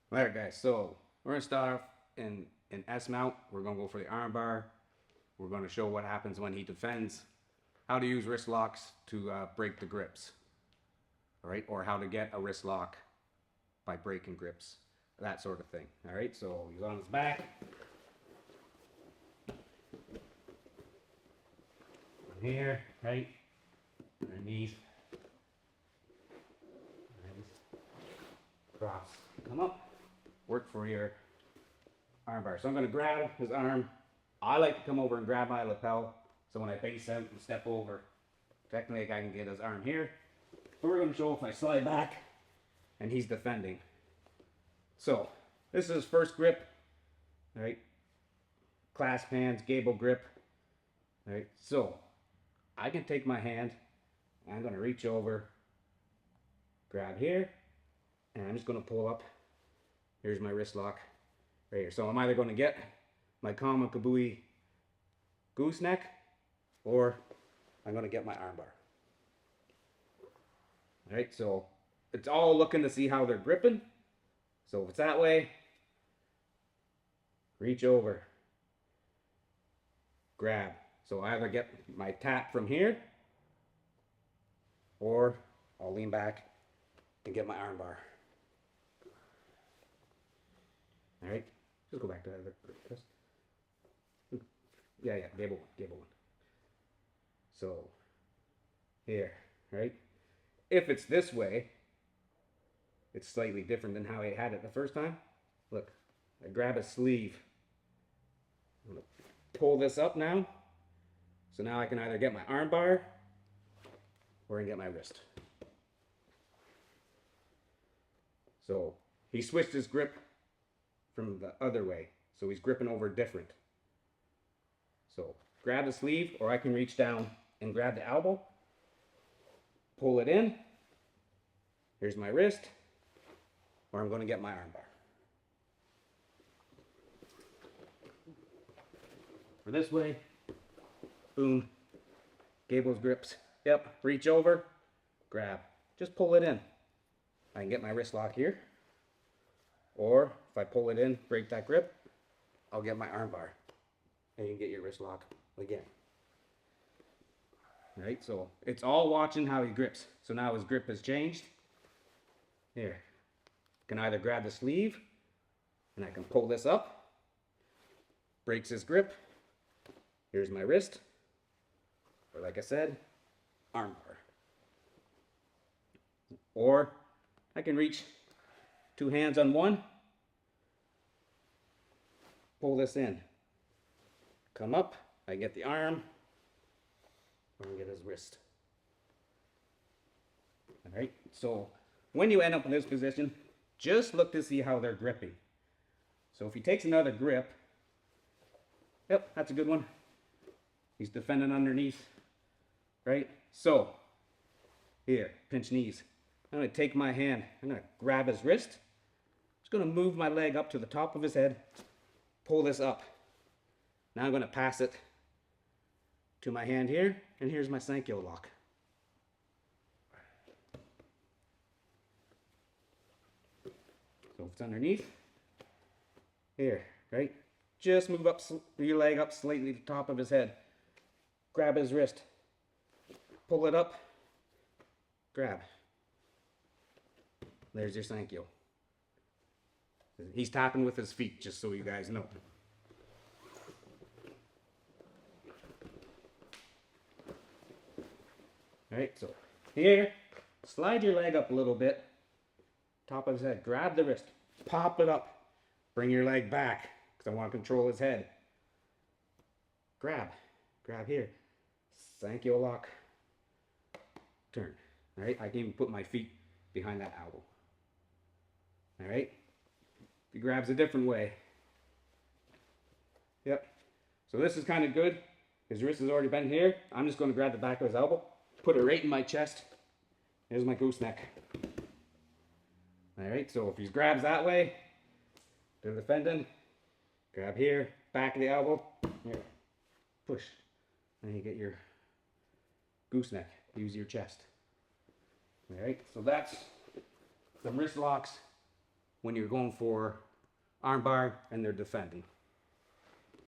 Alright guys, so we're going to start off in S mount. We're going to go for the arm bar. We're going to show what happens when he defends, how to use wrist locks to break the grips, alright, or how to get a wrist lock by breaking grips, that sort of thing. Alright, so he's on his back. Here, right, underneath, cross, come up, work for your arm bar. So I'm going to grab his arm. I like to come over and grab my lapel, so when I face out and step over, technically I can get his arm here. But we're going to show if I slide back and he's defending. So this is his first grip, right? Clasp hands, gable grip, right? So I can take my hand, I'm going to reach over, grab here, and I'm just going to pull up. Here's my wrist lock right here. So I'm either going to get my Kama Kabui gooseneck, or I'm going to get my armbar. Alright, so it's all looking to see how they're gripping. So if it's that way, reach over, grab. So I either get my tap from here, or I'll lean back and get my armbar. Alright, just go back to that other grip. Yeah, gable one. So, here, right? If it's this way, it's slightly different than how I had it the first time. Look, I grab a sleeve. I'm gonna pull this up now. So now I can either get my arm bar, or I can get my wrist. So, he switched his grip from the other way. So he's gripping over different. So grab the sleeve, or I can reach down and grab the elbow, pull it in. Here's my wrist, or I'm going to get my arm bar. For this way, boom, Gable's grips. Yep, reach over, grab. Just pull it in. I can get my wrist lock here, or if I pull it in, break that grip, I'll get my arm bar. And you can get your wrist lock again. Right, so it's all watching how he grips. So now his grip has changed. Here, I can either grab the sleeve, and I can pull this up, breaks his grip. Here's my wrist, or like I said, arm bar. Or I can reach two hands on one, pull this in, come up, I get the arm, or I get his wrist. Alright, so when you end up in this position, just look to see how they're gripping. So if he takes another grip, yep, that's a good one. He's defending underneath, right? So, here, pinch knees. I'm going to take my hand, I'm going to grab his wrist. I'm just going to move my leg up to the top of his head, pull this up. Now I'm going to pass it to my hand here, and here's my Sankyo lock. So if it's underneath, here, right? Just move up your leg up slightly to the top of his head. Grab his wrist. Pull it up. Grab. There's your Sankyo. He's tapping with his feet, just so you guys know. Alright, so here, slide your leg up a little bit. Top of his head. Grab the wrist. Pop it up. Bring your leg back, because I want to control his head. Grab. Grab here. Sankyo lock. Turn. Alright, I can even put my feet behind that elbow. Alright? If he grabs a different way. Yep. So this is kind of good. His wrist has already been here. I'm just going to grab the back of his elbow, put it right in my chest. There's my gooseneck. Alright, so if he grabs that way, they're defending. Grab here, back of the elbow. Here. Push. And you get your gooseneck. Use your chest. Alright, so that's some wrist locks when you're going for armbar and they're defending.